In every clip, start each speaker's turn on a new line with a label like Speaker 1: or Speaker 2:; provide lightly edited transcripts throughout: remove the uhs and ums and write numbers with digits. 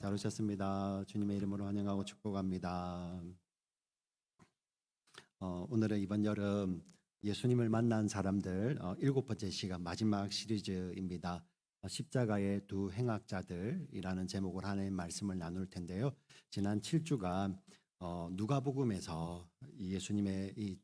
Speaker 1: 잘 오셨습니다. 주님의 이름으로 환영하고 축복합니다. 오늘은 이번 여름 예수님을 만난 사람들 일곱 번째 시간 마지막 시리즈입니다. 십자가의 두 행악자들이라는 제목으로 하나님 말씀을 나눌 텐데요. 지난 7주간 누가복음에서 예수님의 이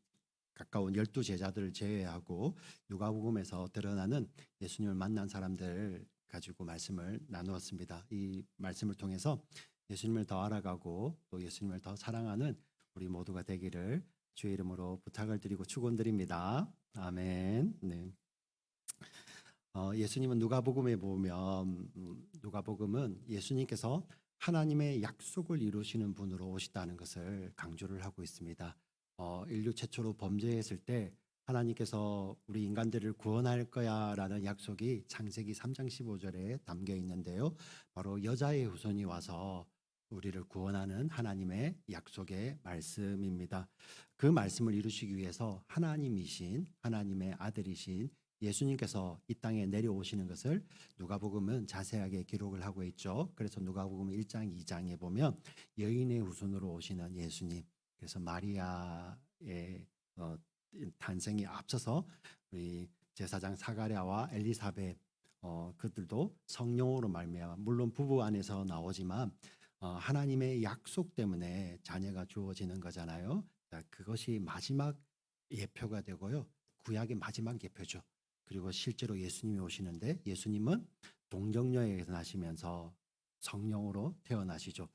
Speaker 1: 가까운 12 제자들을 제외하고 누가복음에서 드러나는 예수님을 만난 사람들 가지고 말씀을 나누었습니다. 이 말씀을 통해서 예수님을 더 알아가고 또 예수님을 더 사랑하는 우리 모두가 되기를 주의 이름으로 부탁을 드리고 축원드립니다. 아멘. 네. 예수님은 누가복음에 보면 누가복음은 예수님께서 하나님의 약속을 이루시는 분으로 오시다는 것을 강조를 하고 있습니다. 인류 최초로 범죄했을 때 하나님께서 우리 인간들을 구원할 거야라는 약속이 창세기 3장 15절에 담겨 있는데요. 바로 여자의 후손이 와서 우리를 구원하는 하나님의 약속의 말씀입니다. 그 말씀을 이루시기 위해서 하나님이신 하나님의 아들이신 예수님께서 이 땅에 내려오시는 것을 누가복음은 자세하게 기록을 하고 있죠. 그래서 누가복음 1장 2장에 보면 여인의 후손으로 오시는 예수님, 그래서 마리아의 탄생이 앞서서 우리 제사장 사가랴와 엘리사벳 그들도 성령으로 말미암아 물론 부부 안에서 나오지만 하나님의 약속 때문에 자녀가 주어지는 거잖아요. 자, 그것이 마지막 예표가 되고요. 구약의 마지막 예표죠. 그리고 실제로 예수님이 오시는데 예수님은 동정녀에게서 나시면서 성령으로 태어나시죠.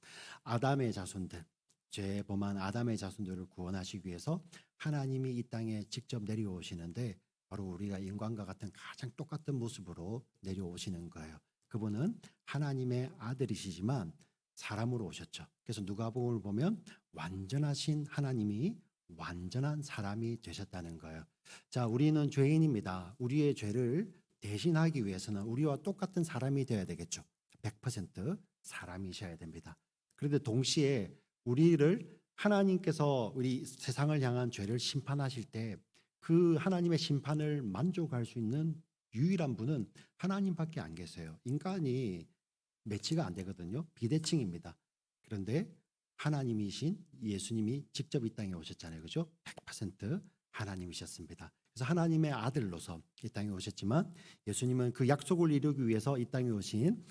Speaker 1: 아담의 자손들, 죄 범한 아담의 자손들을 구원하시기 위해서 하나님이 이 땅에 직접 내려오시는데 바로 우리가 인간과 같은 가장 똑같은 모습으로 내려오시는 거예요. 그분은 하나님의 아들이시지만 사람으로 오셨죠. 그래서 누가복음을 보면 완전하신 하나님이 완전한 사람이 되셨다는 거예요. 자, 우리는 죄인입니다. 우리의 죄를 대신하기 위해서는 우리와 똑같은 사람이 되어야 되겠죠. 100% 사람이셔야 됩니다. 그런데 동시에 우리를 하나님께서 우리 세상을 향한 죄를 심판하실 때 그 하나님의 심판을 만족할 수 있는 유일한 분은 하나님밖에 안 계세요. 인간이 매치가 안 되거든요. 비대칭입니다. 그런데 하나님이신 예수님이 직접 이 땅에 오셨잖아요. 그죠? 100% 하나님이셨습니다. 그래서 하나님의 아들로서 이 땅에 오셨지만 예수님은 그 약속을 이루기 위해서 이 땅에 오신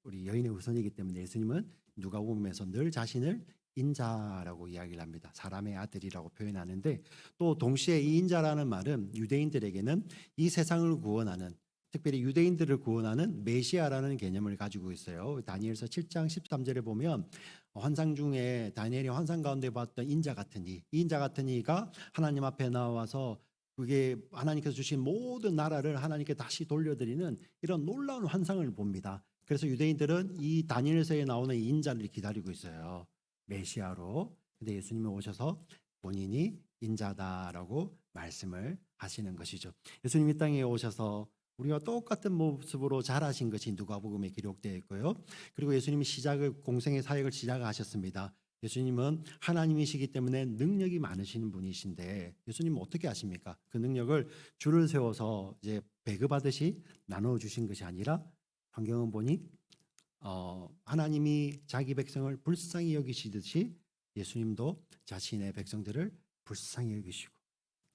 Speaker 1: 우리 여인의 후손이기 때문에 예수님은 누가복음에서 늘 자신을 인자라고 이야기를 합니다. 사람의 아들이라고 표현하는데 또 동시에 이 인자라는 말은 유대인들에게는 이 세상을 구원하는 특별히 유대인들을 구원하는 메시아라는 개념을 가지고 있어요. 다니엘서 7장 13절에 보면 환상 중에 다니엘이 환상 가운데 봤던 인자 같은 이 인자 같은 이가 하나님 앞에 나와서 그게 하나님께서 주신 모든 나라를 하나님께 다시 돌려드리는 이런 놀라운 환상을 봅니다. 그래서 유대인들은 이 다니엘서에 나오는 이 인자를 기다리고 있어요. 메시아로. 근데 예수님이 오셔서 본인이 인자다라고 말씀을 하시는 것이죠. 예수님이 이 땅에 오셔서 우리와 똑같은 모습으로 자라신 것이 누가복음에 기록되어 있고요. 그리고 예수님이 공생의 사역을 시작하셨습니다. 예수님은 하나님이시기 때문에 능력이 많으신 분이신데 예수님은 어떻게 하십니까? 그 능력을 줄을 세워서 이제 배급하듯이 나눠 주신 것이 아니라 성경은 보니 하나님이 자기 백성을 불쌍히 여기시듯이 예수님도 자신의 백성들을 불쌍히 여기시고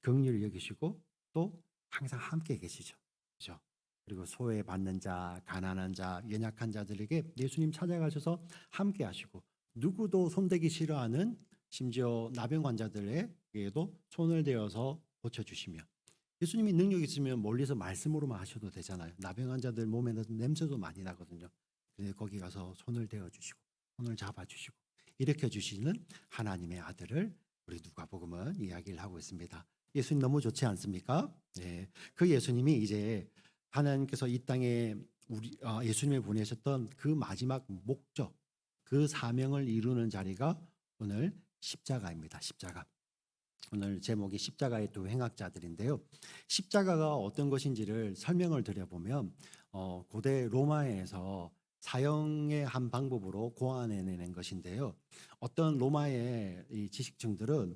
Speaker 1: 긍휼히 여기시고 또 항상 함께 계시죠. 그렇죠? 그리고 소외받는 자, 가난한 자, 연약한 자들에게 예수님 찾아가셔서 함께 하시고 누구도 손대기 싫어하는 심지어 나병 환자들에게도 손을 대어서 고쳐주시며 예수님이 능력 있으면 멀리서 말씀으로만 하셔도 되잖아요. 나병 환자들 몸에는 냄새도 많이 나거든요. 근데 거기 가서 손을 대어주시고 손을 잡아주시고 일으켜주시는 하나님의 아들을 우리 누가복음은 이야기를 하고 있습니다. 예수님 너무 좋지 않습니까? 네. 그 예수님이 이제 하나님께서 이 땅에 예수님을 보내셨던 그 마지막 목적, 그 사명을 이루는 자리가 오늘 십자가입니다. 십자가. 오늘 제목이 십자가의 두 행악자들인데요. 십자가가 어떤 것인지를 설명을 드려보면 고대 로마에서 사형의 한 방법으로 고안해내는 것인데요. 어떤 로마의 이 지식층들은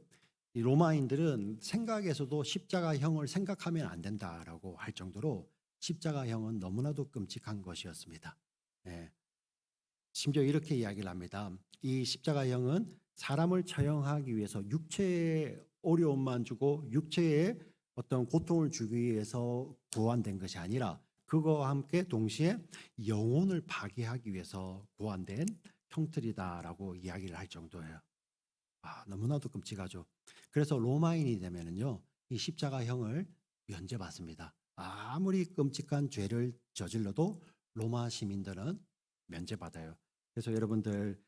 Speaker 1: 이 로마인들은 생각에서도 십자가형을 생각하면 안 된다라고 할 정도로 십자가형은 너무나도 끔찍한 것이었습니다. 예. 심지어 이렇게 이야기를 합니다. 이 십자가형은 사람을 처형하기 위해서 육체의 어려움만 주고 육체의 어떤 고통을 주기 위해서 고안된 것이 아니라 그거와 함께 동시에 영혼을 파괴하기 위해서 고안된 형틀이다라고 이야기를 할 정도예요. 너무나도 끔찍하죠. 그래서 로마인이 되면은요, 이 십자가형을 면제받습니다. 아무리 끔찍한 죄를 저질러도 로마 시민들은 면제받아요. 그래서 여러분들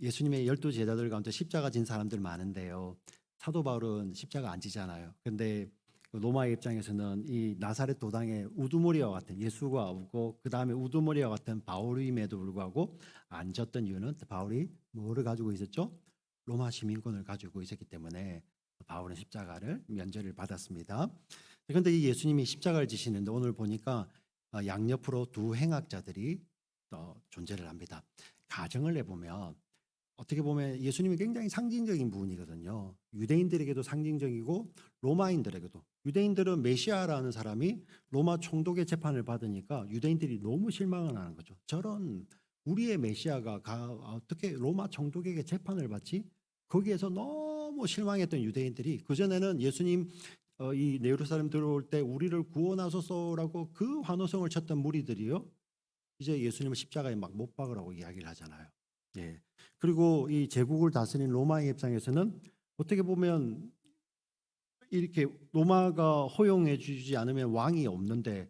Speaker 1: 예수님의 12제자들 가운데 십자가 진 사람들 많은데요. 사도 바울은 십자가 안 지잖아요. 근데 로마의 입장에서는 이 나사렛 도당의 우두머리와 같은 예수가 오고 그 다음에 우두머리와 같은 바울임에도 불구하고 안 졌던 이유는 바울이 뭐를 가지고 있었죠? 로마 시민권을 가지고 있었기 때문에 바울은 십자가를 면제를 받았습니다. 그런데 이 예수님이 십자가를 지시는데 오늘 보니까 양옆으로 두 행악자들이 존재를 합니다. 가정을 내보면 어떻게 보면 예수님이 굉장히 상징적인 부분이거든요. 유대인들에게도 상징적이고 로마인들에게도. 유대인들은 메시아라는 사람이 로마 총독의 재판을 받으니까 유대인들이 너무 실망을 하는 거죠. 저런 우리의 메시아가 어떻게 로마 총독에게 재판을 받지? 거기에서 너무 실망했던 유대인들이 그전에는 예수님 이 예루살렘 들어올 때 우리를 구원하소서라고 그 환호성을 쳤던 무리들이요. 이제 예수님을 십자가에 막 못 박으라고 이야기를 하잖아요. 예. 그리고 이 제국을 다스린 로마의 입장에서는 어떻게 보면 이렇게 로마가 허용해 주지 않으면 왕이 없는데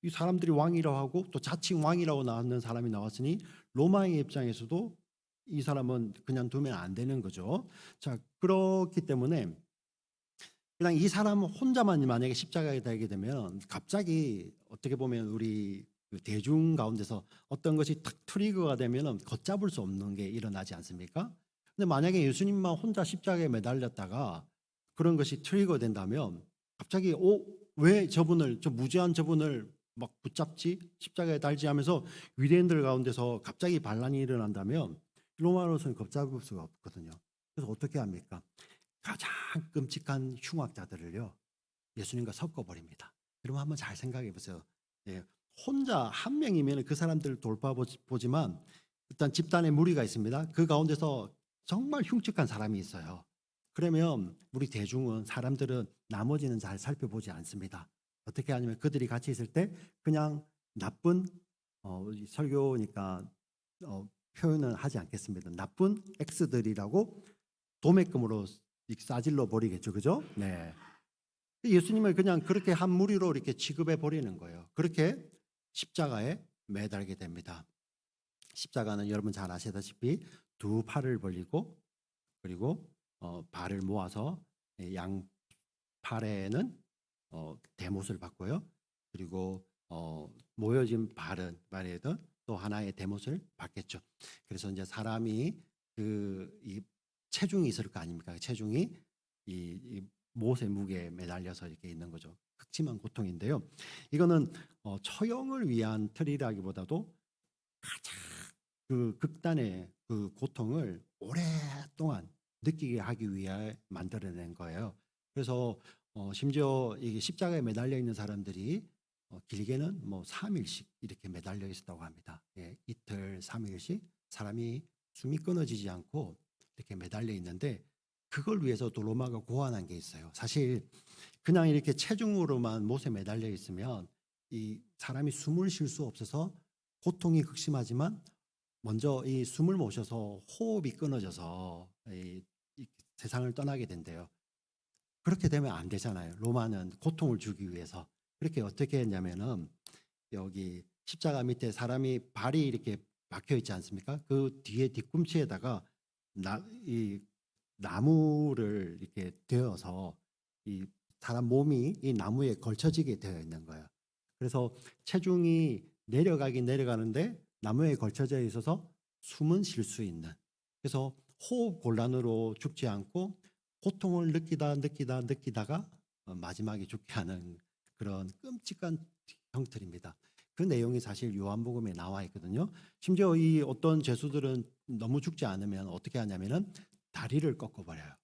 Speaker 1: 이 사람들이 왕이라고 하고 또 자칭 왕이라고 나왔는 사람이 나왔으니 로마의 입장에서도 이 사람은 그냥 두면 안 되는 거죠. 자, 그렇기 때문에 그냥 이 사람 혼자만 만약에 십자가에 달게 되면 갑자기 어떻게 보면 우리 그 대중 가운데서 어떤 것이 탁 트리거가 되면 걷잡을 수 없는 게 일어나지 않습니까? 근데 만약에 예수님만 혼자 십자가에 매달렸다가 그런 것이 트리거 된다면 갑자기 왜 저분을 저 무죄한 저분을 막 붙잡지 십자가에 달지 하면서 유대인들 가운데서 갑자기 반란이 일어난다면 로마로서는 걷잡을 수가 없거든요. 그래서 어떻게 합니까? 가장 끔찍한 흉악자들을요 예수님과 섞어버립니다. 여러분 한번 잘 생각해 보세요. 예, 혼자 한 명이면 그 사람들을 돌봐보지만 일단 집단의 무리가 있습니다. 그 가운데서 정말 흉측한 사람이 있어요. 그러면 우리 대중은 사람들은 나머지는 잘 살펴보지 않습니다. 어떻게 하냐면 그들이 같이 있을 때 그냥 나쁜 설교니까 표현은 하지 않겠습니다. 나쁜 X들이라고 도매금으로 싸질러 버리겠죠, 그죠? 네. 예수님을 그냥 그렇게 한 무리로 이렇게 취급해 버리는 거예요. 그렇게 십자가에 매달게 됩니다. 십자가는 여러분 잘 아시다시피 두 팔을 벌리고 그리고 발을 모아서 양 팔에는 대못을 받고요. 그리고 모여진 발에도 또 하나의 대못을 받겠죠. 그래서 이제 사람이 이 체중이 있을 거 아닙니까? 체중이 이 못의 무게에 매달려서 이렇게 있는 거죠. 극심한 고통인데요. 이거는 처형을 위한 틀이라기보다도 가장 그 극단의 그 고통을 오랫동안 느끼게 하기 위해 만들어낸 거예요. 그래서 심지어 이게 십자가에 매달려 있는 사람들이 길게는 뭐 3일씩 이렇게 매달려 있었다고 합니다. 예, 이틀, 3일씩 사람이 숨이 끊어지지 않고 이렇게 매달려 있는데 그걸 위해서 또 로마가 고안한 게 있어요. 사실 그냥 이렇게 체중으로만 못에 매달려 있으면 이 사람이 숨을 쉴 수 없어서 고통이 극심하지만 먼저 이 숨을 못 쉬어서 호흡이 끊어져서 이 세상을 떠나게 된대요. 그렇게 되면 안 되잖아요. 로마는 고통을 주기 위해서. 그렇게 어떻게 했냐면은 여기 십자가 밑에 사람이 발이 이렇게 박혀 있지 않습니까? 그 뒤에 뒤꿈치에다가 이 나무를 이렇게 대어서 이 사람 몸이 이 나무에 걸쳐지게 되어 있는 거예요. 그래서 체중이 내려가긴 내려가는데 나무에 걸쳐져 있어서 숨은 쉴 수 있는. 그래서 호흡 곤란으로 죽지 않고 고통을 느끼다가 마지막에 죽게 하는 그런 끔찍한 형틀입니다. 그 내용이 사실 요한복음에 나와 있거든요. 심지어 이 어떤 죄수들은 너무 죽지 않으면 어떻게 하냐면은 다리를 꺾어버려요.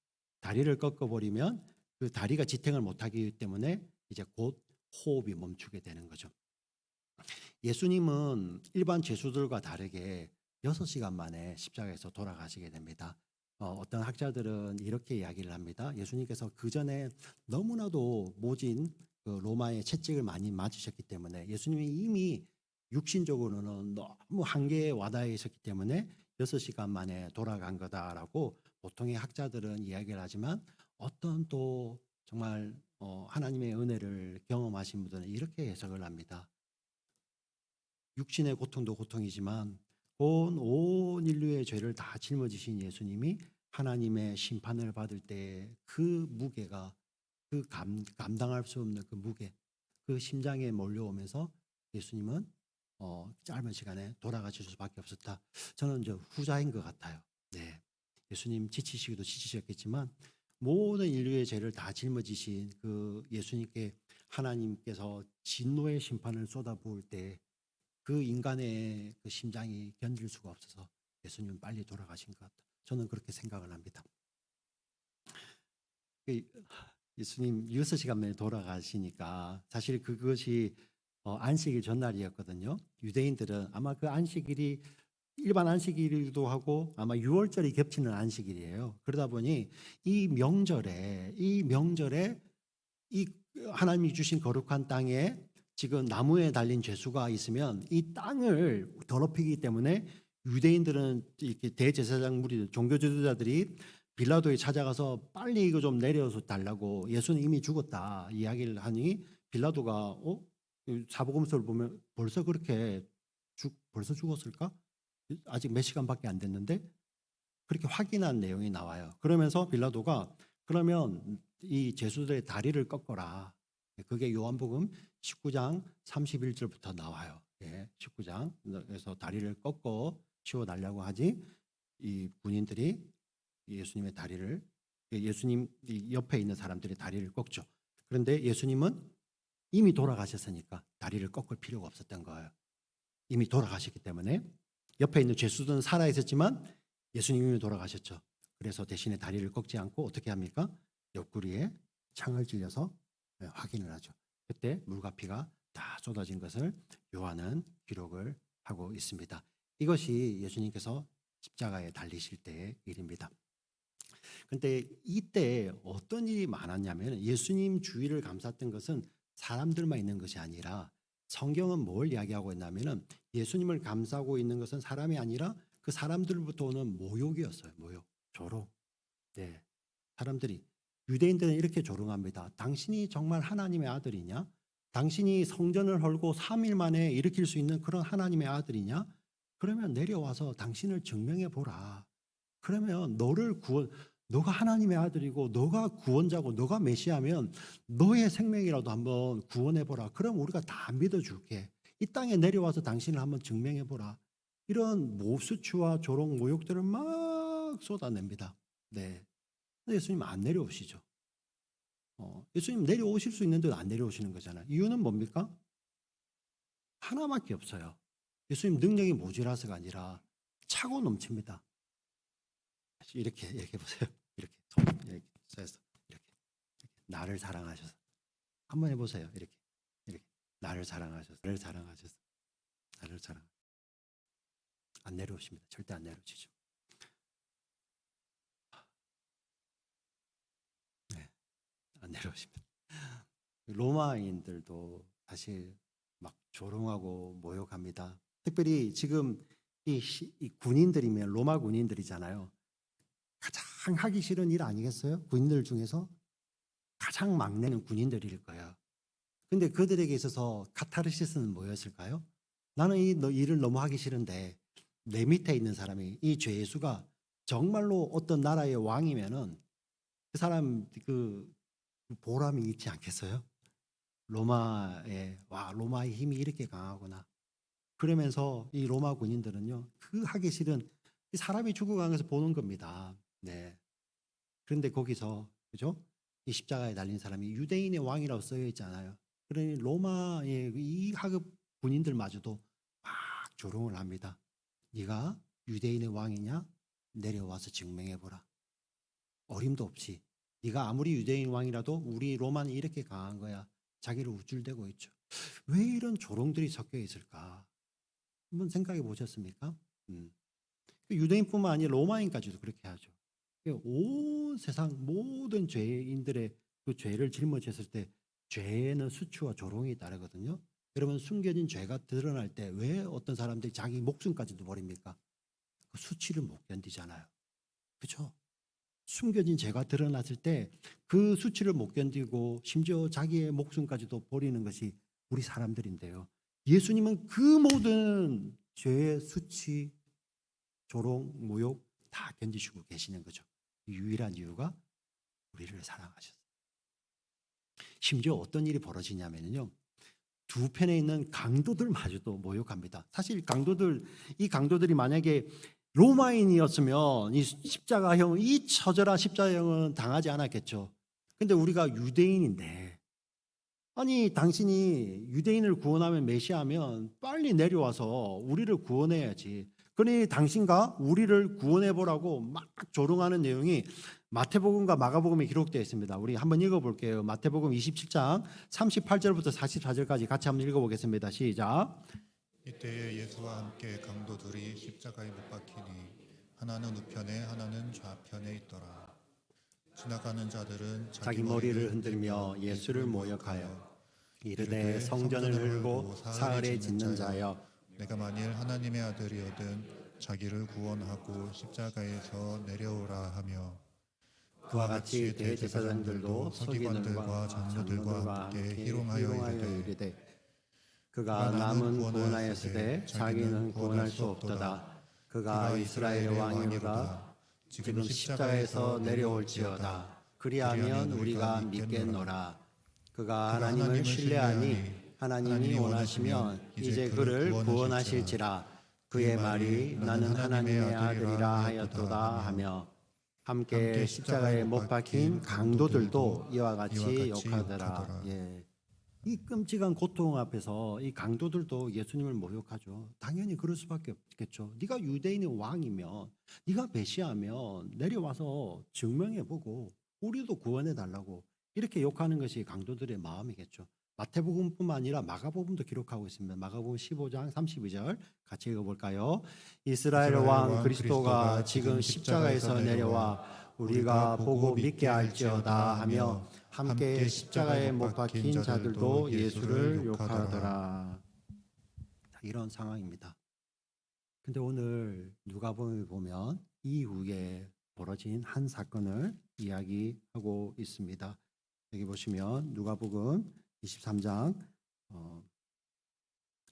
Speaker 1: 다리를 꺾어버리면 그 다리가 지탱을 못하기 때문에 이제 곧 호흡이 멈추게 되는 거죠. 예수님은 일반 죄수들과 다르게 6시간 만에 십자가에서 돌아가시게 됩니다. 어떤 학자들은 이렇게 이야기를 합니다. 예수님께서 그 전에 너무나도 모진 그 로마의 채찍을 많이 맞으셨기 때문에 예수님이 이미 육신적으로는 너무 한계에 와닿아 있었기 때문에 6시간 만에 돌아간 거다라고 보통의 학자들은 이야기를 하지만 어떤 또 정말 하나님의 은혜를 경험하신 분들은 이렇게 해석을 합니다. 육신의 고통도 고통이지만 온 인류의 죄를 다 짊어지신 예수님이 하나님의 심판을 받을 때 그 무게가 감당할 수 없는 그 무게, 그 심장에 몰려오면서 예수님은 짧은 시간에 돌아가실 수밖에 없었다. 저는 이제 후자인 것 같아요. 네, 예수님 지치시기도 지치셨겠지만 모든 인류의 죄를 다 짊어지신 그 예수님께 하나님께서 진노의 심판을 쏟아부을 때 그 인간의 그 심장이 견딜 수가 없어서 예수님은 빨리 돌아가신 것 같다. 저는 그렇게 생각을 합니다. 예수님 6시간 만에 돌아가시니까 사실 그것이 안식일 전날이었거든요. 유대인들은 아마 그 안식일이 일반 안식일이기도 하고 아마 6월절이 겹치는 안식일이에요. 그러다 보니 이 명절에 이 하나님이 주신 거룩한 땅에 지금 나무에 달린 죄수가 있으면 이 땅을 더럽히기 때문에 유대인들은 이렇게 대제사장 무리 종교 지도자들이 빌라도에 찾아가서 빨리 이거 좀 내려서 달라고 예수는 이미 죽었다 이야기를 하니 빌라도가 사복음서를 보면 벌써 벌써 죽었을까? 아직 몇 시간밖에 안 됐는데 그렇게 확인한 내용이 나와요. 그러면서 빌라도가 그러면 이 죄수들의 다리를 꺾어라. 그게 요한복음 19장 31절부터 나와요. 19장. 그래서 다리를 꺾어 치워 달라고 하지 이 군인들이 예수님의 다리를 예수님 옆에 있는 사람들의 다리를 꺾죠. 그런데 예수님은 이미 돌아가셨으니까 다리를 꺾을 필요가 없었던 거예요. 이미 돌아가셨기 때문에 옆에 있는 죄수들은 살아 있었지만 예수님이 돌아가셨죠. 그래서 대신에 다리를 꺾지 않고 어떻게 합니까? 옆구리에 창을 찔려서 확인을 하죠. 그때 물과 피가 다 쏟아진 것을 요한은 기록을 하고 있습니다. 이것이 예수님께서 십자가에 달리실 때의 일입니다. 그런데 이때 어떤 일이 많았냐면 예수님 주위를 감쌌던 것은 사람들만 있는 것이 아니라 성경은 뭘 이야기하고 있냐면은 예수님을 감싸고 있는 것은 사람이 아니라 그 사람들부터 오는 모욕이었어요. 모욕, 조롱. 네, 사람들이 유대인들은 이렇게 조롱합니다. 당신이 정말 하나님의 아들이냐? 당신이 성전을 헐고 3일 만에 일으킬 수 있는 그런 하나님의 아들이냐? 그러면 내려와서 당신을 증명해 보라. 그러면 너가 하나님의 아들이고 너가 구원자고 너가 메시아면 너의 생명이라도 한번 구원해 보라. 그럼 우리가 다 믿어줄게. 이 땅에 내려와서 당신을 한번 증명해 보라. 이런 모수치와 조롱 모욕들을 막 쏟아냅니다. 네. 근데 예수님 안 내려오시죠. 예수님 내려오실 수 있는데도 안 내려오시는 거잖아요. 이유는 뭡니까? 하나밖에 없어요. 예수님 능력이 모자라서가 아니라 차고 넘칩니다. 이렇게 보세요. 이렇게 손 이렇게 써서 이렇게 나를 사랑하셔서 한번 해보세요. 이렇게 나를 사랑하셔서 나를 사랑 안 내려오십니다. 절대 안 내려오시죠. 네, 안 내려오십니다. 로마인들도 사실 막 조롱하고 모욕합니다. 특별히 지금 이 군인들이면 로마 군인들이잖아요. 가장 하기 싫은 일 아니겠어요? 군인들 중에서 가장 막내는 군인들일 거예요. 근데 그들에게 있어서 카타르시스는 뭐였을까요? 나는 이 일을 너무 하기 싫은데 내 밑에 있는 사람이 이 죄수가 정말로 어떤 나라의 왕이면은 그 사람 그 보람이 있지 않겠어요? 로마의 힘이 이렇게 강하구나. 그러면서 이 로마 군인들은요, 그 하기 싫은 이 사람이 죽어가는 것을 보는 겁니다. 네. 그런데 거기서 그죠? 이 십자가에 달린 사람이 유대인의 왕이라고 쓰여 있잖아요. 그러니 로마의 이 하급 군인들마저도 막 조롱을 합니다. 네가 유대인의 왕이냐? 내려와서 증명해 보라. 어림도 없이 네가 아무리 유대인 왕이라도 우리 로마는 이렇게 강한 거야. 자기를 우쭐대고 있죠. 왜 이런 조롱들이 섞여 있을까? 한번 생각해 보셨습니까? 유대인뿐만 아니라 로마인까지도 그렇게 하죠. 온 세상 모든 죄인들의 그 죄를 짊어졌을 때 죄에는 수치와 조롱이 따르거든요. 여러분 숨겨진 죄가 드러날 때 왜 어떤 사람들이 자기 목숨까지도 버립니까? 그 수치를 못 견디잖아요. 그렇죠? 숨겨진 죄가 드러났을 때 그 수치를 못 견디고 심지어 자기의 목숨까지도 버리는 것이 우리 사람들인데요. 예수님은 그 모든 죄의 수치, 조롱, 모욕 다 견디시고 계시는 거죠. 유일한 이유가 우리를 사랑하셨어요. 심지어 어떤 일이 벌어지냐면요. 두 편에 있는 강도들마저도 모욕합니다. 사실 이 강도들이 만약에 로마인이었으면 이 십자가형, 이 처절한 십자가형은 당하지 않았겠죠. 근데 우리가 유대인인데, 아니 당신이 유대인을 구원하면 메시아면 빨리 내려와서 우리를 구원해야지. 그러니 당신과 우리를 구원해보라고 막 조롱하는 내용이 마태복음과 마가복음에 기록되어 있습니다. 우리 한번 읽어볼게요. 마태복음 27장 38절부터 44절까지 같이 한번 읽어보겠습니다. 시작.
Speaker 2: 이때에 예수와 함께 강도들이 십자가에 못 박히니 하나는 우편에 하나는 좌편에 있더라. 지나가는 자들은
Speaker 1: 자기 머리를 흔들며 예수를 모욕하여 이르되 성전을 헐고 사흘에 짓는 자여,
Speaker 2: 내가 만일 하나님의 아들이거든 자기를 구원하고 십자가에서 내려오라 하며,
Speaker 1: 그와 같이 대제사장들도 서기관들과 장로들과 함께 희롱하여 이르되 그가 남은 구원하였으되 자기는 구원할 수 없도다. 그가 이스라엘의 왕이로다. 지금 십자가에서 내려올지어다. 그리하면 우리가 믿겠노라. 그가 하나님을 신뢰하니 하나님이 원하시면 이제 그를 구원하실지라. 그의 말이 나는 하나님의 아들이라 하였도다 하며, 함께 십자가에 못 박힌 강도들도 이와 같이 욕하더라. 예. 이 끔찍한 고통 앞에서 이 강도들도 예수님을 모욕하죠. 당연히 그럴 수밖에 없겠죠. 네가 유대인의 왕이면, 네가 메시아면 내려와서 증명해보고 우리도 구원해달라고 이렇게 욕하는 것이 강도들의 마음이겠죠. 마태복음뿐만 아니라 마가복음도 기록하고 있습니다. 마가복음 15장 32절 같이 읽어볼까요? 이스라엘 왕 그리스도가 지금 십자가에서 내려와 우리가 보고 믿게 할지어다 하며 함께 십자가에 못 박힌 자들도 예수를 욕하더라. 이런 상황입니다. 근데 오늘 누가복음에 보면 이후에 벌어진 한 사건을 이야기하고 있습니다. 여기 보시면 누가복음 23장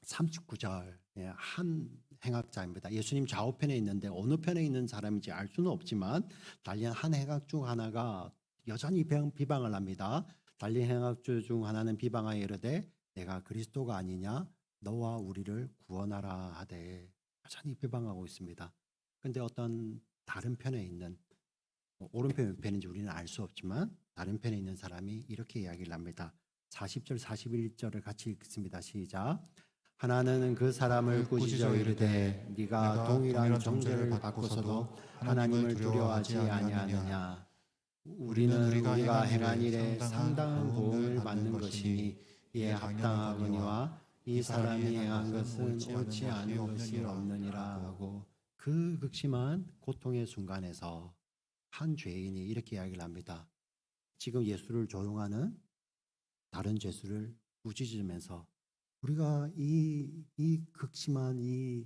Speaker 1: 39절 한 행악자입니다. 예수님 좌우편에 있는데 어느 편에 있는 사람인지 알 수는 없지만 달린 한 행악 중 하나가 여전히 비방을 합니다. 달린 행악주 중 하나는 비방하여 이르되 내가 그리스도가 아니냐 너와 우리를 구원하라 하되 여전히 비방하고 있습니다. 그런데 어떤 다른 편에 있는 오른편 왼편인지 우리는 알 수 없지만 다른 편에 있는 사람이 이렇게 이야기를 합니다. 40절 41절을 같이 읽습니다. 시작. 하나는 그 사람을 꾸짖어 이르되 네가 동일한 정죄를 받고서도 하나님을 두려워하지 아니하느냐. 우리는 우리가 행한 일에 상당한 보응을 받는 것이니 이에 합당하거니와 이 사람이 행한 것은 옳지 않은 것이 없느니라 하고, 그 극심한 고통의 순간에서 한 죄인이 이렇게 이야기를 합니다. 지금 예수를 조롱하는 다른 죄수를 꾸짖으면서 우리가 이 극심한 이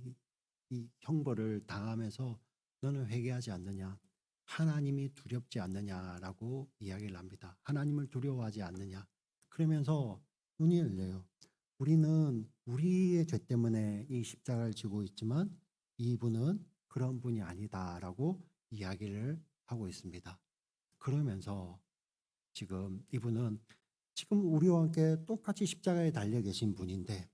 Speaker 1: 형벌을 당하면서 너는 회개하지 않느냐? 하나님이 두렵지 않느냐라고 이야기를 합니다. 하나님을 두려워하지 않느냐? 그러면서 눈이 열려요. 우리는 우리의 죄 때문에 이 십자가를 지고 있지만 이분은 그런 분이 아니다라고 이야기를 하고 있습니다. 그러면서 지금 이분은 지금 우리와 함께 똑같이 십자가에 달려 계신 분인데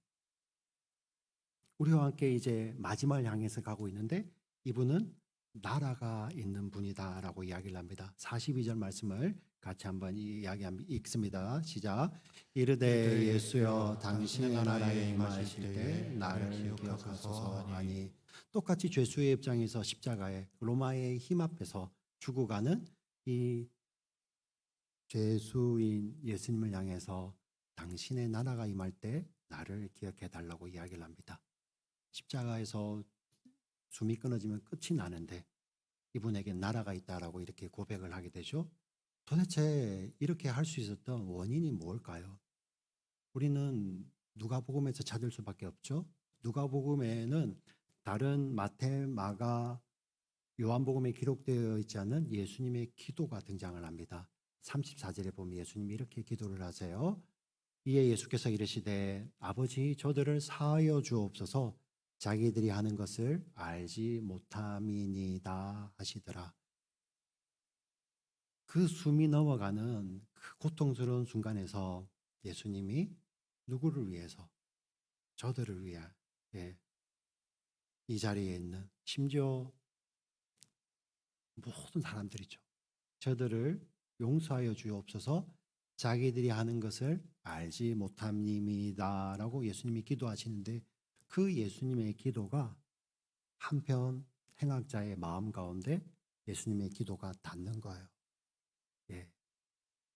Speaker 1: 우리와 함께 이제 마지막을 향해서 가고 있는데 이분은 나라가 있는 분이다라고 이야기를 합니다. 42절 말씀을 같이 한번 읽습니다. 시작. 이르되 예수여 당신의 나라에 임하실 때 나를 기억하소서 하니, 똑같이 죄수의 입장에서 십자가에 로마의 힘 앞에서 죽어가는 이 죄수인 예수님을 향해서 당신의 나라가 임할 때 나를 기억해 달라고 이야기를 합니다. 십자가에서 숨이 끊어지면 끝이 나는데 이분에게 나라가 있다라고 이렇게 고백을 하게 되죠. 도대체 이렇게 할 수 있었던 원인이 뭘까요? 우리는 누가복음에서 찾을 수밖에 없죠. 누가복음에는 다른 마태, 마가, 요한복음에 기록되어 있지 않은 예수님의 기도가 등장을 합니다. 34절에 보면 예수님이 이렇게 기도를 하세요. 이에 예수께서 이르시되 아버지 저들을 사하여 주옵소서 자기들이 하는 것을 알지 못함이니이다 하시더라. 그 숨이 넘어가는 그 고통스러운 순간에서 예수님이 누구를 위해서? 저들을 위해 이 자리에 있는 심지어 모든 사람들이죠. 저들을 용서하여 주옵소서 자기들이 하는 것을 알지 못함이니이다라고 예수님이 기도하시는데 그 예수님의 기도가 한편 행악자의 마음 가운데 예수님의 기도가 닿는 거예요.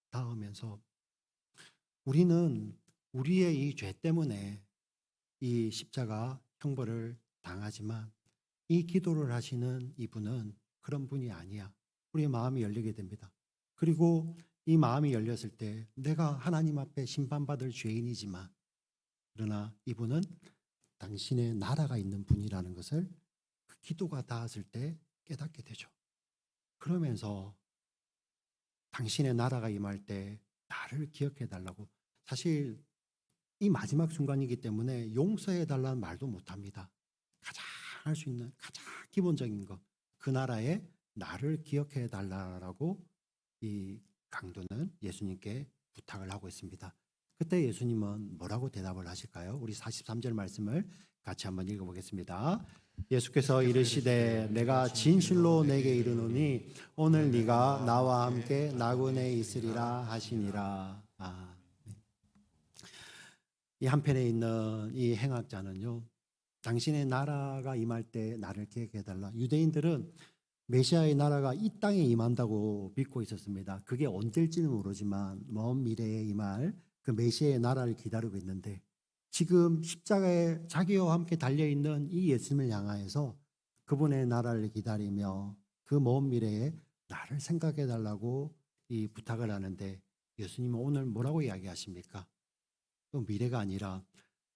Speaker 1: 닿으면서 우리는 우리의 이 죄 때문에 이 십자가 형벌을 당하지만 이 기도를 하시는 이분은 그런 분이 아니야. 우리의 마음이 열리게 됩니다. 그리고 이 마음이 열렸을 때 내가 하나님 앞에 심판받을 죄인이지만 그러나 이분은 당신의 나라가 있는 분이라는 것을 그 기도가 닿았을 때 깨닫게 되죠. 그러면서 당신의 나라가 임할 때 나를 기억해 달라고. 사실 이 마지막 순간이기 때문에 용서해 달라는 말도 못합니다. 가장 할 수 있는 가장 기본적인 것, 그 나라에 나를 기억해 달라고 이 강도는 예수님께 부탁을 하고 있습니다. 그때 예수님은 뭐라고 대답을 하실까요? 우리 43절 말씀을 같이 한번 읽어보겠습니다. 예수께서 이르시되 내가 진실로 내게 이르노니 오늘 네가 나와 함께 나군에 있으리라 하시니라. 이 한편에 있는 이 행악자는요, 당신의 나라가 임할 때 나를 기억해달라. 유대인들은 메시아의 나라가 이 땅에 임한다고 믿고 있었습니다. 그게 언제일지는 모르지만 먼 미래에 임할 그 메시아의 나라를 기다리고 있는데 지금 십자가에 자기와 함께 달려있는 이 예수님을 향하여서 그분의 나라를 기다리며 그 먼 미래에 나를 생각해달라고 이 부탁을 하는데 예수님은 오늘 뭐라고 이야기하십니까? 또 미래가 아니라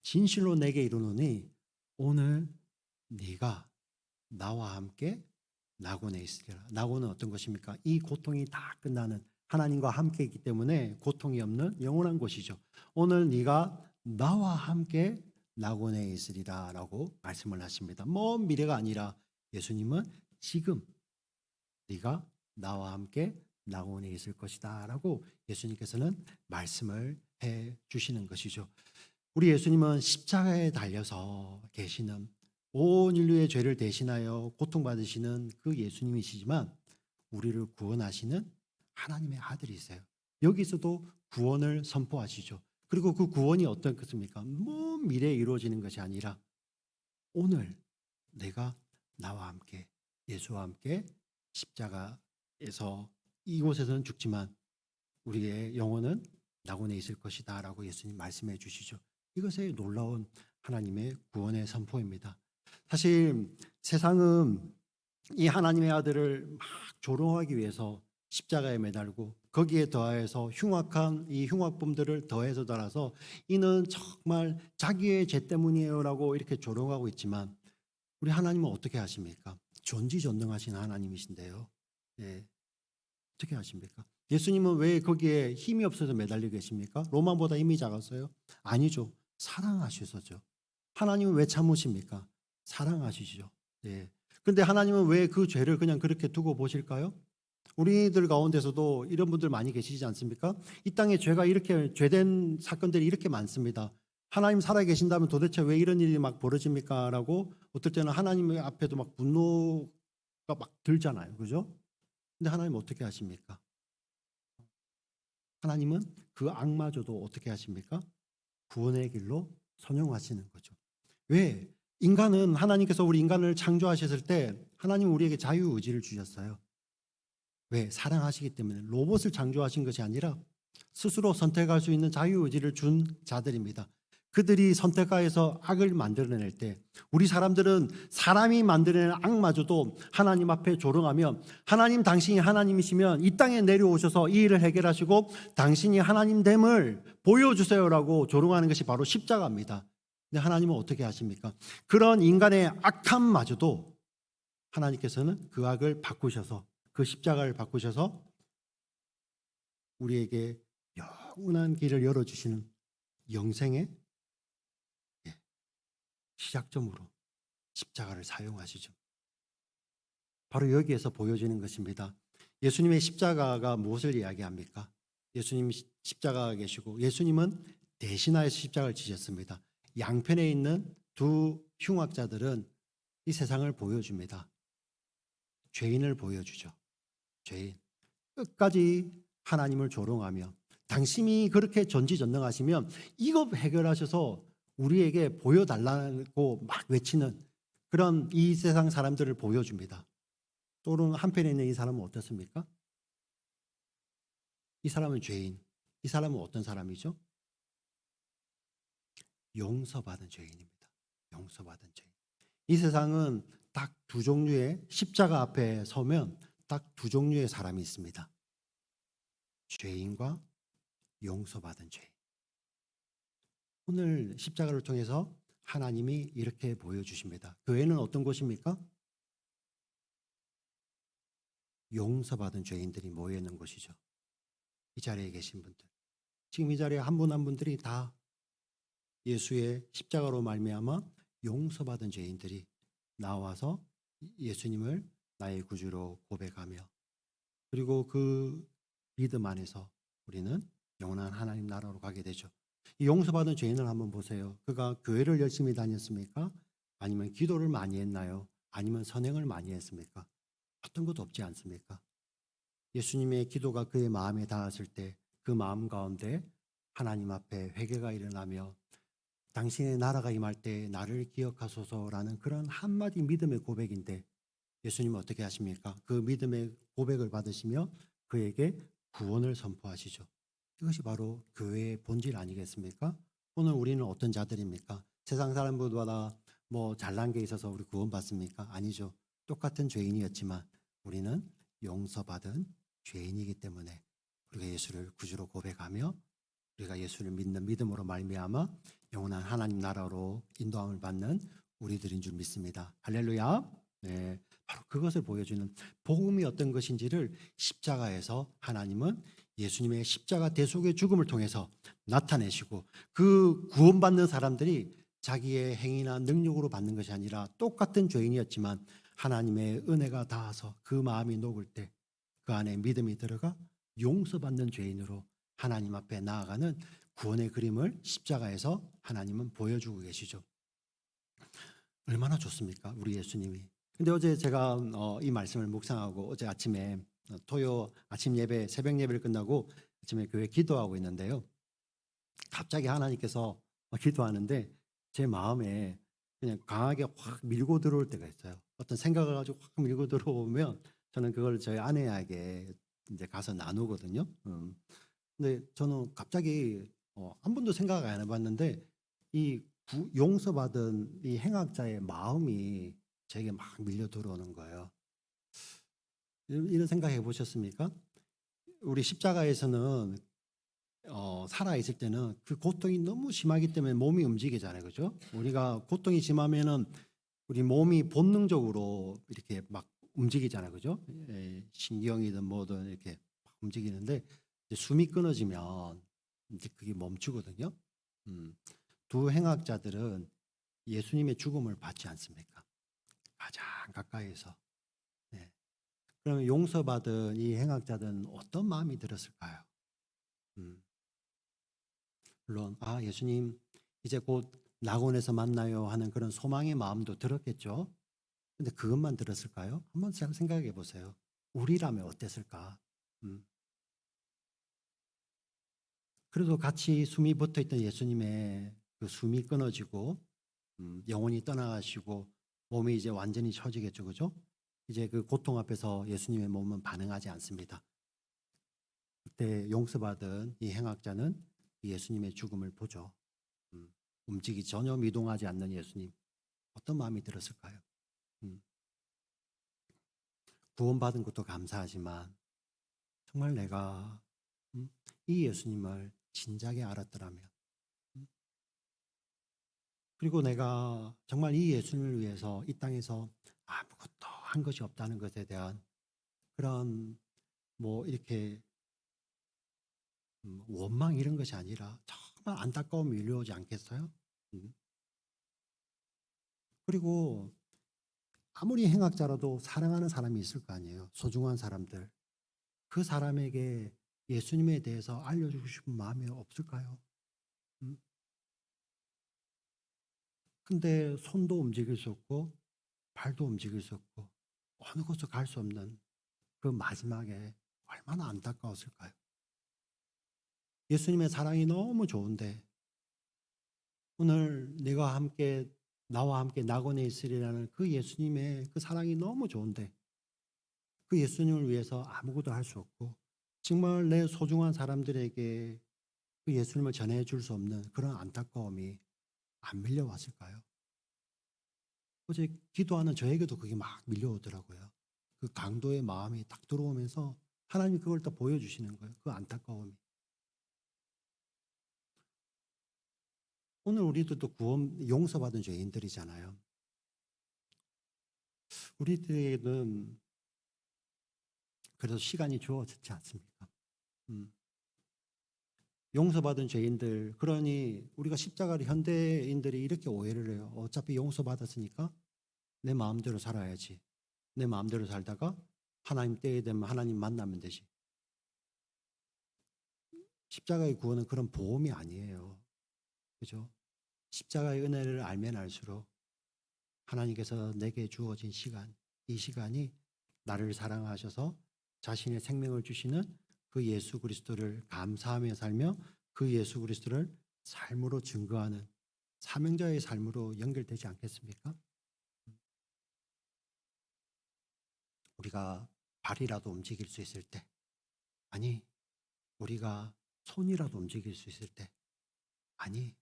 Speaker 1: 진실로 내게 이르노니 오늘 네가 나와 함께 낙원에 있으리라. 낙원은 어떤 것입니까? 이 고통이 다 끝나는 하나님과 함께 있기 때문에 고통이 없는 영원한 곳이죠. 오늘 네가 나와 함께 낙원에 있으리라 라고 말씀을 하십니다. 먼 미래가 아니라 예수님은 지금 네가 나와 함께 낙원에 있을 것이다 라고 예수님께서는 말씀을 해 주시는 것이죠. 우리 예수님은 십자가에 달려서 계시는 온 인류의 죄를 대신하여 고통받으시는 그 예수님이시지만 우리를 구원하시는 하나님의 아들이세요. 여기서도 구원을 선포하시죠. 그리고 그 구원이 어떤 것입니까? 먼 미래에 이루어지는 것이 아니라 오늘 내가 나와 함께 예수와 함께 십자가에서 이곳에서는 죽지만 우리의 영혼은 낙원에 있을 것이다 라고 예수님 말씀해 주시죠. 이것이 놀라운 하나님의 구원의 선포입니다. 사실 세상은 이 하나님의 아들을 막 조롱하기 위해서 십자가에 매달고 거기에 더하여서 흉악한 이 흉악범들을 더해서 달아서 이는 정말 자기의 죄 때문이에요 라고 이렇게 조롱하고 있지만 우리 하나님은 어떻게 하십니까? 전지전능하신 하나님이신데요. 어떻게 하십니까? 예수님은 왜 거기에 힘이 없어서 매달리고 계십니까? 로마보다 힘이 작았어요? 아니죠. 사랑하셔서죠. 하나님은 왜 참으십니까? 사랑하시죠. 그런데 하나님은 왜 그 죄를 그냥 그렇게 두고 보실까요? 우리들 가운데서도 이런 분들 많이 계시지 않습니까? 이 땅에 죄가 이렇게 죄된 사건들이 이렇게 많습니다. 하나님 살아 계신다면 도대체 왜 이런 일이 막 벌어집니까? 라고 어떨 때는 하나님 앞에도 막 분노가 막 들잖아요. 그죠? 근데 하나님 어떻게 하십니까? 하나님은 그 악마저도 어떻게 하십니까? 구원의 길로 선용하시는 거죠. 왜? 인간은 하나님께서 우리 인간을 창조하셨을 때 하나님 우리에게 자유의지를 주셨어요. 왜? 사랑하시기 때문에. 로봇을 창조하신 것이 아니라 스스로 선택할 수 있는 자유의지를 준 자들입니다. 그들이 선택하여서 악을 만들어낼 때 우리 사람들은 사람이 만들어낸 악마저도 하나님 앞에 조롱하며 하나님 당신이 하나님이시면 이 땅에 내려오셔서 이 일을 해결하시고 당신이 하나님됨을 보여주세요라고 조롱하는 것이 바로 십자가입니다. 근데 하나님은 어떻게 하십니까? 그런 인간의 악함마저도 하나님께서는 그 악을 바꾸셔서 그 십자가를 바꾸셔서 우리에게 영원한 길을 열어주시는 영생의 시작점으로 십자가를 사용하시죠. 바로 여기에서 보여지는 것입니다. 예수님의 십자가가 무엇을 이야기합니까? 예수님 십자가가 계시고 예수님은 대신하여서 십자가를 지셨습니다. 양편에 있는 두 흉악자들은 이 세상을 보여줍니다. 죄인을 보여주죠. 죄인. 끝까지 하나님을 조롱하며 당신이 그렇게 전지전능하시면 이거 해결하셔서 우리에게 보여달라고 막 외치는 그런 이 세상 사람들을 보여줍니다. 또는 한편에 있는 이 사람은 어떻습니까? 이 사람은 죄인. 이 사람은 어떤 사람이죠? 용서받은 죄인입니다. 용서받은 죄인. 이 세상은 딱 두 종류의 십자가 앞에 서면 딱 두 종류의 사람이 있습니다. 죄인과 용서받은 죄인. 오늘 십자가를 통해서 하나님이 이렇게 보여주십니다. 교회는 어떤 곳입니까? 용서받은 죄인들이 모여있는 곳이죠. 이 자리에 계신 분들, 지금 이 자리에 한 분 한 분들이 다 예수의 십자가로 말미암아 용서받은 죄인들이 나와서 예수님을 나의 구주로 고백하며 그리고 그 믿음 안에서 우리는 영원한 하나님 나라로 가게 되죠. 이 용서받은 죄인을 한번 보세요. 그가 교회를 열심히 다녔습니까? 아니면 기도를 많이 했나요? 아니면 선행을 많이 했습니까? 어떤 것도 없지 않습니까? 예수님의 기도가 그의 마음에 닿았을 때 그 마음 가운데 하나님 앞에 회개가 일어나며 당신의 나라가 임할 때 나를 기억하소서라는 그런 한마디 믿음의 고백인데 예수님은 어떻게 하십니까? 그 믿음의 고백을 받으시며 그에게 구원을 선포하시죠. 이것이 바로 교회의 본질 아니겠습니까? 오늘 우리는 어떤 자들입니까? 세상 사람들보다 뭐 잘난 게 있어서 우리 구원받습니까? 아니죠. 똑같은 죄인이었지만 우리는 용서받은 죄인이기 때문에 우리가 예수를 구주로 고백하며 우리가 예수를 믿는 믿음으로 말미암아 영원한 하나님 나라로 인도함을 받는 우리들인 줄 믿습니다. 할렐루야. 네, 바로 그것을 보여주는 복음이 어떤 것인지를 십자가에서 하나님은 예수님의 십자가 대속의 죽음을 통해서 나타내시고 그 구원받는 사람들이 자기의 행위나 능력으로 받는 것이 아니라 똑같은 죄인이었지만 하나님의 은혜가 닿아서 그 마음이 녹을 때 그 안에 믿음이 들어가 용서받는 죄인으로 하나님 앞에 나아가는 구원의 그림을 십자가에서 하나님은 보여주고 계시죠. 얼마나 좋습니까? 우리 예수님이. 근데 어제 제가 이 말씀을 묵상하고 어제 아침에 토요 아침 예배 새벽 예배를 끝나고 아침에 교회 기도하고 있는데요. 갑자기 하나님께서 기도하는데 제 마음에 그냥 강하게 확 밀고 들어올 때가 있어요. 어떤 생각을 가지고 확 밀고 들어오면 저는 그걸 저희 아내에게 이제 가서 나누거든요. 근데 저는 갑자기 한 번도 생각 안 해봤는데 이 용서받은 이 행악자의 마음이 제게 막 밀려 들어오는 거예요. 이런 생각 해보셨습니까? 우리 십자가에서는 살아 있을 때는 그 고통이 너무 심하기 때문에 몸이 움직이잖아요, 그죠? 우리가 고통이 심하면은 우리 몸이 본능적으로 이렇게 막 움직이잖아요, 그죠? 신경이든 뭐든 이렇게 막 움직이는데 이제 숨이 끊어지면 이제 그게 멈추거든요. 두 행악자들은 예수님의 죽음을 받지 않습니까? 가장 가까이에서. 네. 그러면 용서받은 이 행악자들은 어떤 마음이 들었을까요? 물론 예수님 이제 곧 낙원에서 만나요 하는 그런 소망의 마음도 들었겠죠. 근데 그것만 들었을까요? 한번 잘 생각해 보세요. 우리라면 어땠을까? 그래도 같이 숨이 붙어 있던 예수님의 그 숨이 끊어지고 영혼이 떠나가시고 몸이 이제 완전히 처지겠죠, 그죠? 이제 그 고통 앞에서 예수님의 몸은 반응하지 않습니다. 그때 용서받은 이 행악자는 예수님의 죽음을 보죠. 움직이 전혀 미동하지 않는 예수님, 어떤 마음이 들었을까요? 음, 구원받은 것도 감사하지만 정말 내가 이 예수님을 진작에 알았더라면, 음, 그리고 내가 정말 이 예수님을 위해서 이 땅에서 아무것도 한 것이 없다는 것에 대한 그런 뭐 이렇게 원망 이런 것이 아니라 정말 안타까움이 밀려오지 않겠어요? 음. 그리고 아무리 행악자라도 사랑하는 사람이 있을 거 아니에요. 소중한 사람들. 그 사람에게 예수님에 대해서 알려주고 싶은 마음이 없을까요? 음. 근데 손도 움직일 수 없고 발도 움직일 수 없고 어느 곳도 갈 수 없는 그 마지막에 얼마나 안타까웠을까요? 예수님의 사랑이 너무 좋은데 오늘 내가 함께 나와 함께 낙원에 있으리라는 그 예수님의 그 사랑이 너무 좋은데 그 예수님을 위해서 아무것도 할 수 없고 정말 내 소중한 사람들에게 그 예수님을 전해줄 수 없는 그런 안타까움이 안 밀려왔을까요? 어제 기도하는 저에게도 그게 막 밀려오더라고요. 그 강도의 마음이 딱 들어오면서 하나님이 그걸 또 보여주시는 거예요. 그 안타까움이. 오늘 우리들도 구원 용서받은 죄인들이잖아요. 우리들에게는 그래도 시간이 주어졌지 않습니까? 음. 용서받은 죄인들, 그러니 우리가 십자가를 현대인들이 이렇게 오해를 해요. 어차피 용서받았으니까 내 마음대로 살아야지. 내 마음대로 살다가 하나님 때에 되면 하나님 만나면 되지. 십자가의 구원은 그런 보험이 아니에요. 그죠? 십자가의 은혜를 알면 알수록 하나님께서 내게 주어진 시간, 이 시간이 나를 사랑하셔서 자신의 생명을 주시는 그 예수 그리스도를 감사하며 살며 그 예수 그리스도를 삶으로 증거하는 사명자의 삶으로 연결되지 않겠습니까? 우리가 발이라도 움직일 수 있을 때, 아니, 우리가 손이라도 움직일 수 있을 때, 아니,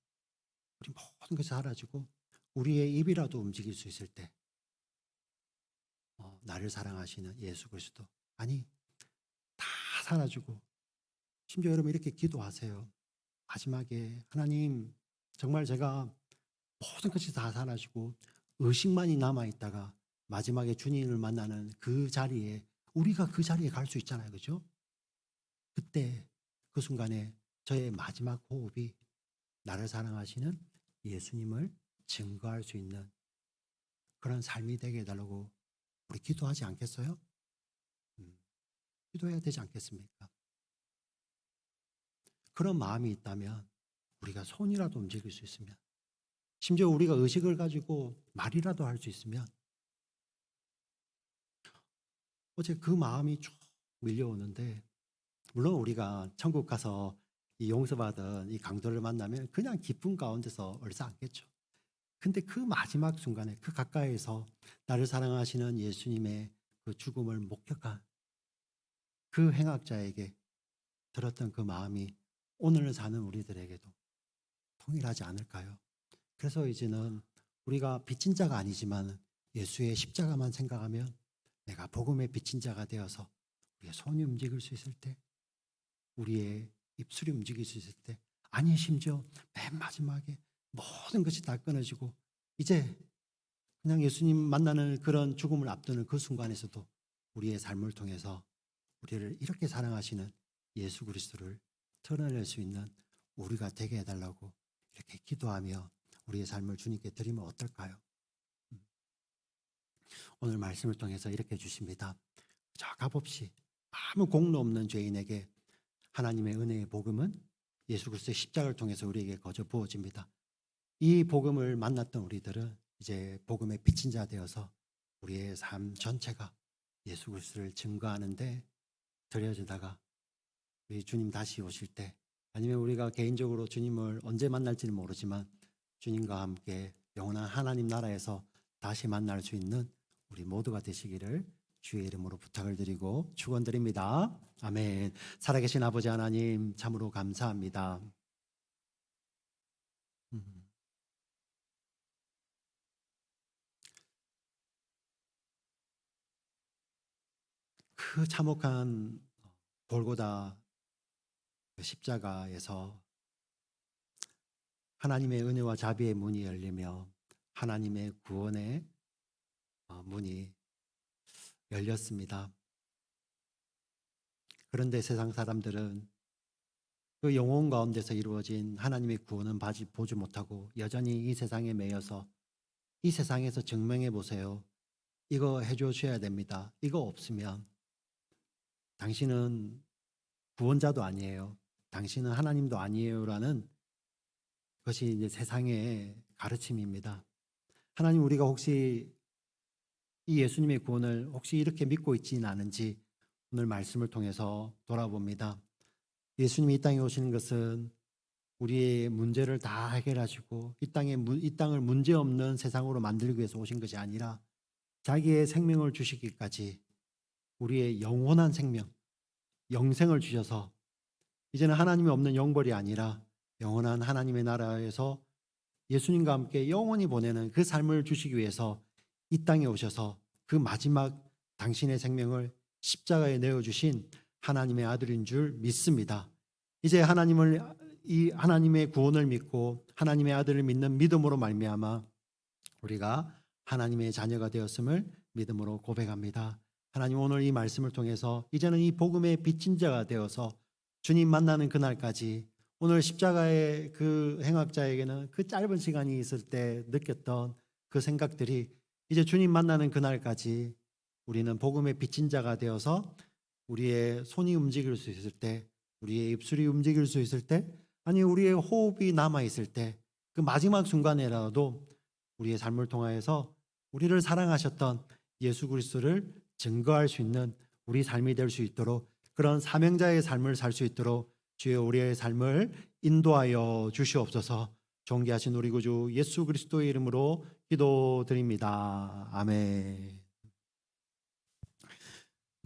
Speaker 1: 우리 모든 것이 사라지고 우리의 입이라도 움직일 수 있을 때, 나를 사랑하시는 예수 그리스도, 아니, 다 사라지고, 심지어 여러분 이렇게 기도하세요. 마지막에 하나님, 정말 제가 모든 것이 다 사라지고 의식만이 남아 있다가 마지막에 주님을 만나는 그 자리에 우리가 그 자리에 갈 수 있잖아요. 그죠? 그때 그 순간에 저의 마지막 호흡이 나를 사랑하시는 예수님을 증거할 수 있는 그런 삶이 되게 해달라고 우리 기도하지 않겠어요? 기도해야 되지 않겠습니까? 그런 마음이 있다면 우리가 손이라도 움직일 수 있으면 심지어 우리가 의식을 가지고 말이라도 할 수 있으면 어제 그 마음이 쭉 밀려오는데 물론 우리가 천국 가서 이 용서받은 이 강도를 만나면 그냥 기쁨 가운데서 얼싸안겠죠. 근데 그 마지막 순간에 그 가까이에서 나를 사랑하시는 예수님의 그 죽음을 목격한 그 행악자에게 들었던 그 마음이 오늘 사는 우리들에게도 통일하지 않을까요? 그래서 이제는 우리가 빚진 자가 아니지만 예수의 십자가만 생각하면 내가 복음의 빚진 자가 되어서 우리의 손이 움직일 수 있을 때 우리의 입술이 움직일 수 있을 때 아니 심지어 맨 마지막에 모든 것이 다 끊어지고 이제 그냥 예수님 만나는 그런 죽음을 앞두는 그 순간에서도 우리의 삶을 통해서 우리를 이렇게 사랑하시는 예수 그리스도를 드러낼 수 있는 우리가 되게 해달라고 이렇게 기도하며 우리의 삶을 주님께 드리면 어떨까요? 오늘 말씀을 통해서 이렇게 주십니다. 저 값없이 아무 공로 없는 죄인에게 하나님의 은혜의 복음은 예수 그리스도의 십자가를 통해서 우리에게 거저 부어집니다. 이 복음을 만났던 우리들은 이제 복음의 빚진 자 되어서 우리의 삶 전체가 예수 그리스도를 증거하는데 드려지다가 우리 주님 다시 오실 때 아니면 우리가 개인적으로 주님을 언제 만날지는 모르지만 주님과 함께 영원한 하나님 나라에서 다시 만날 수 있는 우리 모두가 되시기를 주의 이름으로 부탁을 드리고 축원드립니다. 아멘. 살아계신 아버지 하나님 참으로 감사합니다. 그 참혹한 골고다 그 십자가에서 하나님의 은혜와 자비의 문이 열리며 하나님의 구원의 문이 열렸습니다. 그런데 세상 사람들은 그 영혼 가운데서 이루어진 하나님의 구원은 보지 못하고 여전히 이 세상에 매여서 이 세상에서 증명해 보세요. 이거 해주셔야 됩니다. 이거 없으면 당신은 구원자도 아니에요. 당신은 하나님도 아니에요라는 것이 이제 세상의 가르침입니다. 하나님, 우리가 혹시 이 예수님의 구원을 혹시 이렇게 믿고 있지는 않은지 오늘 말씀을 통해서 돌아봅니다. 예수님이 이 땅에 오시는 것은 우리의 문제를 다 해결하시고 이 땅을 문제없는 세상으로 만들기 위해서 오신 것이 아니라 자기의 생명을 주시기까지 우리의 영원한 생명, 영생을 주셔서 이제는 하나님이 없는 영벌이 아니라 영원한 하나님의 나라에서 예수님과 함께 영원히 보내는 그 삶을 주시기 위해서 이 땅에 오셔서 그 마지막 당신의 생명을 십자가에 내어주신 하나님의 아들인 줄 믿습니다. 이제 하나님의 구원을 믿고 하나님의 아들을 믿는 믿음으로 말미암아 우리가 하나님의 자녀가 되었음을 믿음으로 고백합니다. 하나님, 오늘 이 말씀을 통해서 이제는 이 복음의 빚진 자가 되어서 주님 만나는 그날까지 오늘 십자가의 그 행악자에게는 그 짧은 시간이 있을 때 느꼈던 그 생각들이 이제 주님 만나는 그날까지 우리는 복음의 빚진 자가 되어서 우리의 손이 움직일 수 있을 때, 우리의 입술이 움직일 수 있을 때, 아니 우리의 호흡이 남아 있을 때, 그 마지막 순간에라도 우리의 삶을 통하여서 우리를 사랑하셨던 예수 그리스도를 증거할 수 있는 우리 삶이 될 수 있도록, 그런 사명자의 삶을 살 수 있도록 주여 우리의 삶을 인도하여 주시옵소서. 존귀하신 우리 구주 예수 그리스도의 이름으로 기도드립니다. 아멘.